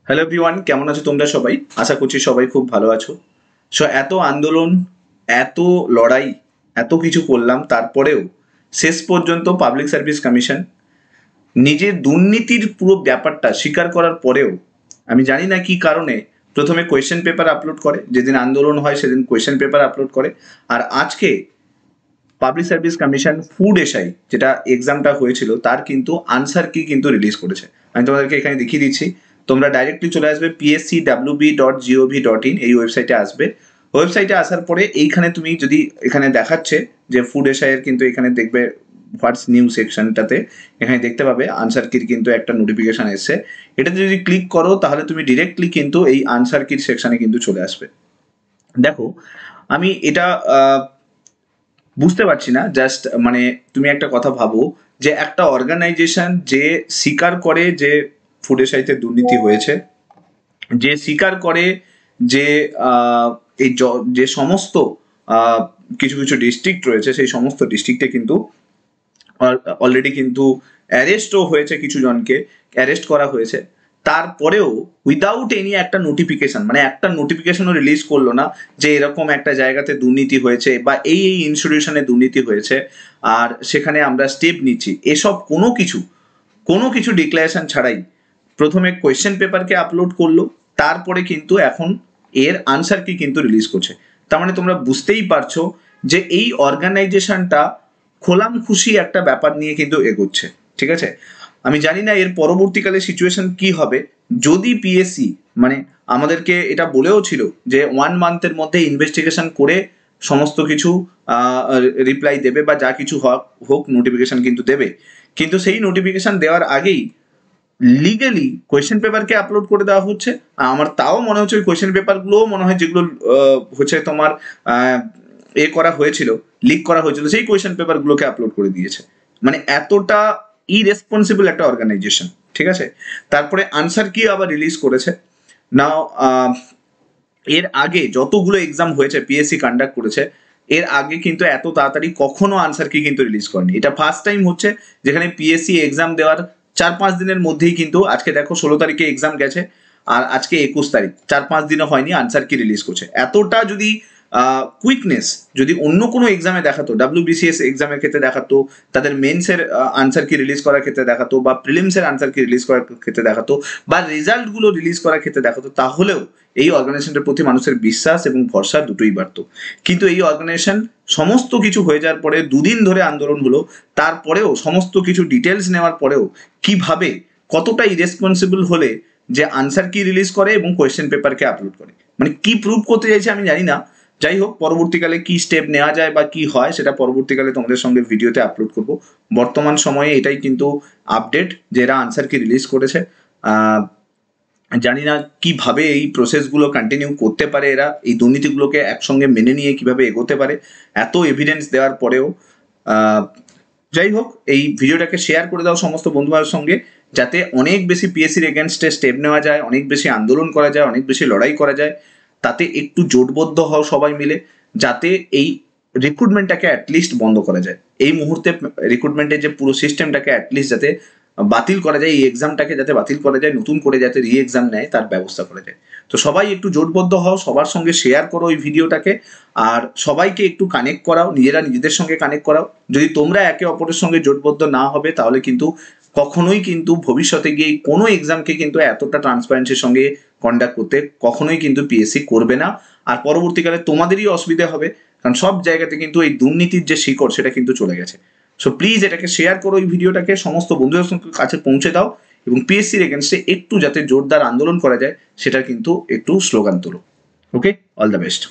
Hello everyone, কেমন আছো তোমরা সবাই? আশা করছি সবাই খুব ভালো আছো। সো এত আন্দোলন, এত লড়াই, এত কিছু করলাম, তারপরেও শেষ পর্যন্ত পাবলিক সার্ভিস কমিশন নিজের দুর্নীতির পুরো ব্যাপারটা স্বীকার করার পরেও আমি জানি না কি কারণে প্রথমে কোয়েশ্চেন পেপার আপলোড করে, যেদিন আন্দোলন হয় সেদিন কোয়েশ্চেন পেপার আপলোড করে, আর আজকে public service commission food SI যেটা এক্সামটা হয়েছিল তার কিন্তু আনসার কি কিন্তু রিলিজ করেছে। আমি তোমাদেরকে এখানে দেখিয়ে দিচ্ছি। তোমরা ডাইরেক্টলি চলে আসবে pscwb.gov.in, এই ওয়েবসাইটে আসবে। ওয়েবসাইটে আসার পরে এইখানে তুমি যদি এখানে দেখাচ্ছে যে ফুড এসআই এর কিন্তু এখানে দেখবে হোয়াটস নিউ সেকশনটাতে এখানে দেখতে পাবে আনসার কির কিন্তু একটা নোটিফিকেশন এসছে। এটাতে যদি ক্লিক করো তাহলে তুমি ডিরেক্টলি কিন্তু এই আনসার কির সেকশনে কিন্তু চলে আসবে। দেখো, আমি এটা বুঝতে পারছি না, জাস্ট মানে তুমি একটা কথা ভাবো যে একটা অর্গানাইজেশন যে স্বীকার করে যে ফুড এসআইতে দুর্নীতি হয়েছে, যে স্বীকার করে যে এই যে সমস্ত কিছু কিছু ডিস্ট্রিক্ট রয়েছে সেই সমস্ত ডিস্ট্রিক্টে কিন্তু অলরেডি কিন্তু অ্যারেস্টও হয়েছে, কিছু জনকে অ্যারেস্ট করা হয়েছে, তারপরেও উইদাউট এনি একটা নোটিফিকেশন, মানে একটা নোটিফিকেশনও রিলিজ করলো না যে এরকম একটা জায়গাতে দুর্নীতি হয়েছে বা এই এই ইনস্টিটিউশনে দুর্নীতি হয়েছে আর সেখানে আমরা স্টেপ নিচ্ছি, এসব কোনো কিছু ডিক্লারেশন ছাড়াই প্রথমে কোয়েশ্চেন পেপারকে আপলোড করলো, তারপরে কিন্তু এখন এর আনসার কি কিন্তু রিলিজ করছে। তার মানে তোমরা বুঝতেই পারছো যে এই অর্গানাইজেশনটা খোলামখুশি একটা ব্যাপার নিয়ে কিন্তু এগোচ্ছে। ঠিক আছে, আমি জানি না এর পরবর্তীকালে সিচুয়েশন কি হবে। যদি পিএসসি মানে আমাদেরকে এটা বলেও ছিল যে 1 মান্থের মধ্যে ইনভেস্টিগেশন করে সমস্ত কিছু রিপ্লাই দেবে বা যা কিছু হোক নোটিফিকেশন কিন্তু দেবে, কিন্তু সেই নোটিফিকেশন দেওয়ার আগেই লিগালি কোয়েশ্চেন পেপারকে আপলোড করে দেওয়া হচ্ছে। আমার তাও মনে হচ্ছে ওই কোয়েশ্চেন পেপারগুলোও মনে হয় যেগুলো হচ্ছে তোমার করা হয়েছিল, লিক করা হয়েছিল, সেই কোয়েশ্চেন পেপারগুলোকে আপলোড করে দিয়েছে। মানে এতটা ইরেসপন্সিবল একটা অর্গানাইজেশন। ঠিক আছে, তারপরে আনসার কি আবার রিলিজ করেছে। নাও এর আগে যতগুলো এক্সাম হয়েছে পিএসসি কন্ডাক্ট করেছে, এর আগে কিন্তু এত তাড়াতাড়ি কখনো আনসার কি কিন্তু রিলিজ করেনি। এটা ফার্স্ট টাইম হচ্ছে যেখানে পিএসসি এক্সাম দেওয়ার 4-5 দিনের মধ্যেই কিন্তু, আজকে দেখো 16 তারিখে এক্সাম গেছে আর আজকে 21 তারিখ, 4-5 দিনও হয়নি আনসার কি রিলিজ করছে। এতটা যদি কুইকনেস যদি অন্য কোনো এক্সামে দেখাতো, ডাব্লিউবিসিএস এক্সামের ক্ষেত্রে দেখাতো, তাদের মেন্সের আনসার কি রিলিজ করার ক্ষেত্রে দেখাতো, বা প্রিলিমসের আনসার কি রিলিজ করার ক্ষেত্রে দেখাতো, বা রেজাল্টগুলো রিলিজ করার ক্ষেত্রে দেখাতো, তাহলেও এই অর্গানাইজেশনটার প্রতি মানুষের বিশ্বাস এবং ভরসা দুটোই বাড়তো। কিন্তু এই অর্গানাইজেশন সমস্ত কিছু হয়ে যাওয়ার পরে, দুদিন ধরে আন্দোলন হলো, তারপরেও সমস্ত কিছু ডিটেলস নেওয়ার পরেও কিভাবে, কতটা ইরেসপন্সিবল হলে যে আনসার কি রিলিজ করে এবং কোয়েশ্চেন পেপারকে আপলোড করে, মানে কি প্রুভ করতে চাইছে আমি জানি না। যাই হোক, পরবর্তীকালে কি স্টেপ নেওয়া যায় বা কি হয় সেটা পরবর্তীকালে তোমাদের সঙ্গে ভিডিওতে আপলোড করব। বর্তমান সময়ে এটাই কিন্তু আপডেট যে এরা আনসার কি রিলিজ করেছে। জানি না কিভাবে এই প্রসেসগুলো কন্টিনিউ করতে পারে এরা, এই দুর্নীতিগুলোকে একসঙ্গে মেনে নিয়ে কিভাবে এগোতে পারে এত এভিডেন্স দেওয়ার পরেও। যাই হোক, এই ভিডিওটাকে শেয়ার করে দাও সমস্ত বন্ধুদের সঙ্গে, যাতে অনেক বেশি পিএসসির এগেনস্টে স্টেপ নেওয়া যায়, অনেক বেশি আন্দোলন করা যায়, অনেক বেশি লড়াই করা যায়। তাতে একটু জোটবদ্ধ হও সবাই মিলে, যাতে এই রিক্রুটমেন্টটাকে অ্যাটলিস্ট বন্ধ করা যায়। এই মুহূর্তে রিক্রুটমেন্টের যে পুরো সিস্টেমটাকে অ্যাটলিস্ট যাতে বাতিল করা যায়, এই এক্সামটাকে যাতে বাতিল করা যায়, নতুন করে যাতে রি এক্সাম নেয় তার ব্যবস্থা করা যায়। তো সবাই একটু জোটবদ্ধ হও, সবার সঙ্গে শেয়ার করো এই ভিডিওটাকে, আর সবাইকে একটু কানেক্ট করাও, নিজেরা নিজেদের সঙ্গে কানেক্ট করাও। যদি তোমরা একে অপরের সঙ্গে জোটবদ্ধ না হবে তাহলে কিন্তু কখনোই কিন্তু ভবিষ্যতে গিয়ে কোনো এক্সামকে কিন্তু এতটা ট্রান্সপারেন্সির সঙ্গে কন্ডাক্ট করতে কখনোই কিন্তু পিএসসি করবে না। আর পরবর্তীকালে তোমাদেরই অসুবিধা হবে, কারণ সব জায়গাতে কিন্তু এই দুর্নীতির যে শিকড় সেটা কিন্তু চলে গেছে। সো প্লিজ এটাকে শেয়ার করো, এই ভিডিওটাকে সমস্ত বন্ধুদের কাছে পৌঁছে দাও এবং পিএসসির এগেনস্টে একটু যাতে জোরদার আন্দোলন করা যায় সেটা কিন্তু একটু স্লোগান তোলো। ওকে, অল দ্য বেস্ট।